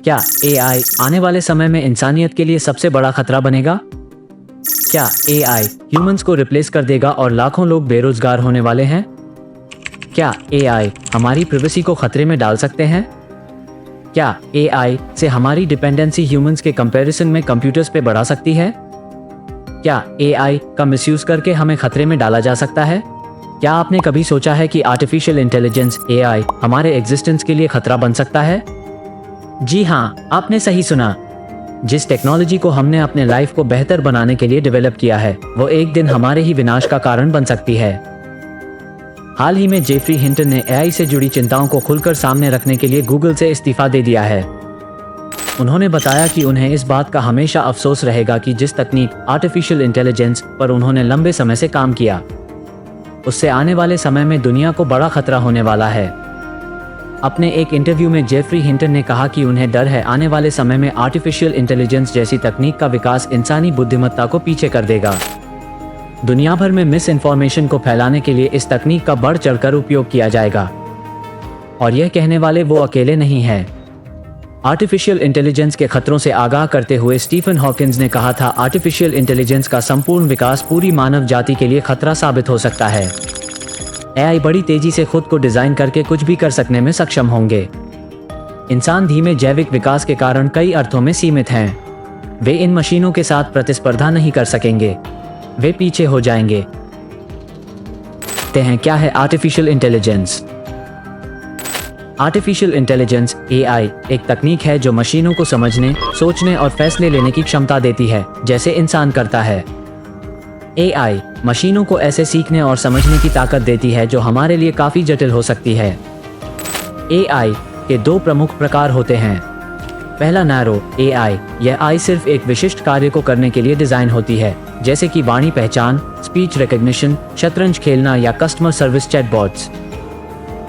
क्या एआई आने वाले समय में इंसानियत के लिए सबसे बड़ा खतरा बनेगा? क्या एआई ह्यूमंस को रिप्लेस कर देगा और लाखों लोग बेरोजगार होने वाले हैं? क्या एआई हमारी प्राइवेसी को खतरे में डाल सकते हैं? क्या एआई से हमारी डिपेंडेंसी ह्यूमंस के कंपैरिजन में कंप्यूटर्स पे बढ़ा सकती है? क्या एआई का मिसयूज करके हमें खतरे में डाला जा सकता है? क्या आपने कभी सोचा है कि आर्टिफिशियल इंटेलिजेंस एआई हमारे एग्जिस्टेंस के लिए खतरा बन सकता है? जी हाँ, आपने सही सुना। जिस टेक्नोलॉजी को हमने अपने लाइफ को बेहतर बनाने के लिए डेवलप किया है, वो एक दिन हमारे ही विनाश का कारण बन सकती है। हाल ही में जेफरी हिंटन ने एआई से जुड़ी चिंताओं को खुलकर सामने रखने के लिए गूगल से इस्तीफा दे दिया है। उन्होंने बताया कि उन्हें इस बात का हमेशा अफसोस रहेगा कि जिस तकनीक आर्टिफिशियल इंटेलिजेंस पर उन्होंने लंबे समय से काम किया, उससे आने वाले समय में दुनिया को बड़ा खतरा होने वाला है। अपने एक इंटरव्यू में जेफरी हिंटन ने कहा कि उन्हें डर है आने वाले समय में आर्टिफिशियल इंटेलिजेंस जैसी तकनीक का विकास इंसानी बुद्धिमत्ता को पीछे कर देगा। दुनिया भर में मिस इन्फॉर्मेशन को फैलाने के लिए इस तकनीक का बढ़ चढ़कर उपयोग किया जाएगा। और यह कहने वाले वो अकेले नहीं हैं। आर्टिफिशियल इंटेलिजेंस के खतरों से आगाह करते हुए स्टीफन हॉकिंस ने कहा था, आर्टिफिशियल इंटेलिजेंस का संपूर्ण विकास पूरी मानव जाति के लिए खतरा साबित हो सकता है। एआई बड़ी तेजी से खुद को डिजाइन करके कुछ भी कर सकने में सक्षम होंगे। इंसान धीमे जैविक विकास के कारण कई अर्थों में सीमित हैं। वे इन मशीनों के साथ प्रतिस्पर्धा नहीं कर सकेंगे, वे पीछे हो जाएंगे। क्या है artificial intelligence? Artificial intelligence AI एक तकनीक है जो मशीनों को समझने, सोचने और फैसले लेने की क्षमता देती है, जैसे इंसान करता है। एआई मशीनों को ऐसे सीखने और समझने की ताकत देती है जो हमारे लिए काफी जटिल हो सकती है। एआई के दो प्रमुख प्रकार होते हैं। पहला नैरो एआई, यह आई सिर्फ एक विशिष्ट कार्य को करने के लिए डिजाइन होती है, जैसे कि वाणी पहचान, स्पीच रिकॉग्निशन, शतरंज खेलना या कस्टमर सर्विस चैटबॉट्स।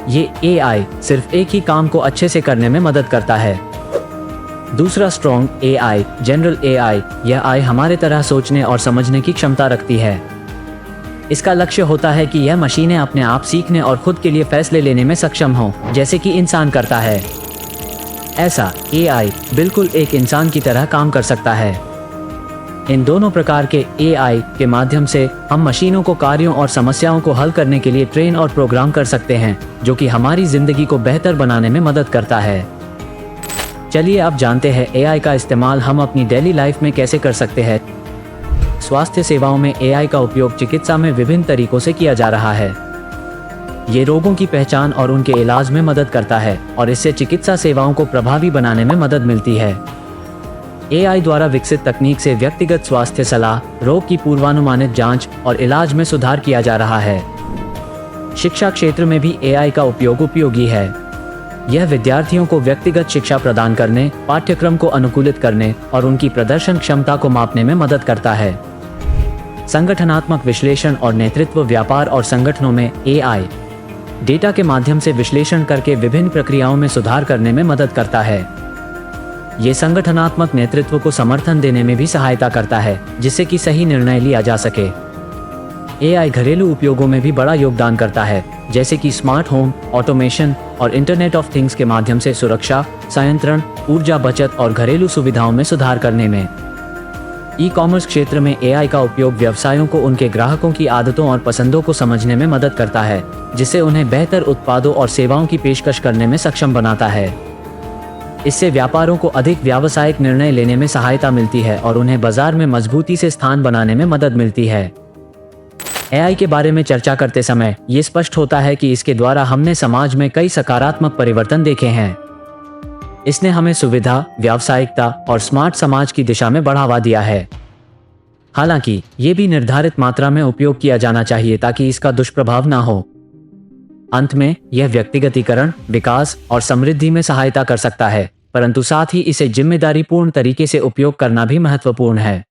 ये एआई सिर्फ एक ही काम को अच्छे से करने में मदद करता है। दूसरा स्ट्रॉन्ग एआई, जनरल एआई, यह आई हमारे तरह सोचने और समझने की क्षमता रखती है। इसका लक्ष्य होता है कि यह मशीनें अपने आप सीखने और खुद के लिए फैसले लेने में सक्षम हों, जैसे कि इंसान करता है। ऐसा एआई बिल्कुल एक इंसान की तरह काम कर सकता है। इन दोनों प्रकार के एआई के माध्यम से हम मशीनों को कार्यों और समस्याओं को हल करने के लिए ट्रेन और प्रोग्राम कर सकते हैं, जो कि हमारी जिंदगी को बेहतर बनाने में मदद करता है। चलिए अब जानते हैं एआई का इस्तेमाल हम अपनी डेली लाइफ में कैसे कर सकते हैं। स्वास्थ्य सेवाओं में एआई का उपयोग चिकित्सा में विभिन्न तरीकों से किया जा रहा है। ये रोगों की पहचान और उनके इलाज में मदद करता है और इससे चिकित्सा सेवाओं को प्रभावी बनाने में मदद मिलती है। एआई द्वारा विकसित तकनीक से व्यक्तिगत स्वास्थ्य सलाह, रोग की पूर्वानुमानित जांच और इलाज में सुधार किया जा रहा है। शिक्षा क्षेत्र में भी एआई का उपयोग उपयोगी है। यह विद्यार्थियों को व्यक्तिगत शिक्षा प्रदान करने, पाठ्यक्रम को अनुकूलित करने और उनकी प्रदर्शन क्षमता को मापने में मदद करता है। संगठनात्मक विश्लेषण और नेतृत्व, व्यापार और संगठनों में एआई डेटा के माध्यम से विश्लेषण करके विभिन्न प्रक्रियाओं में सुधार करने में मदद करता है। ये संगठनात्मक नेतृत्व को समर्थन देने में भी सहायता करता है, जिससे कि सही निर्णय लिया जा सके। एआई घरेलू उपयोगों में भी बड़ा योगदान करता है, जैसे कि स्मार्ट होम, ऑटोमेशन और इंटरनेट ऑफ थिंग्स के माध्यम से सुरक्षा, संयंत्रण, ऊर्जा बचत और घरेलू सुविधाओं में सुधार करने में। ई कॉमर्स क्षेत्र में एआई का उपयोग व्यवसायों को उनके ग्राहकों की आदतों और पसंदों को समझने में मदद करता है, जिससे उन्हें बेहतर उत्पादों और सेवाओं की पेशकश करने में सक्षम बनाता है। इससे व्यापारों को अधिक व्यावसायिक निर्णय लेने में सहायता मिलती है और उन्हें बाजार में मजबूती से स्थान बनाने में मदद मिलती है। एआई के बारे में चर्चा करते समय ये स्पष्ट होता है कि इसके द्वारा हमने समाज में कई सकारात्मक परिवर्तन देखे हैं। इसने हमें सुविधा, व्यावसायिकता और स्मार्ट समाज की दिशा में बढ़ावा दिया है। हालांकि ये भी निर्धारित मात्रा में उपयोग किया जाना चाहिए ताकि इसका दुष्प्रभाव ना हो। अंत में यह व्यक्तिगतीकरण, विकास और समृद्धि में सहायता कर सकता है, परंतु साथ ही इसे जिम्मेदारीपूर्ण तरीके से उपयोग करना भी महत्वपूर्ण है।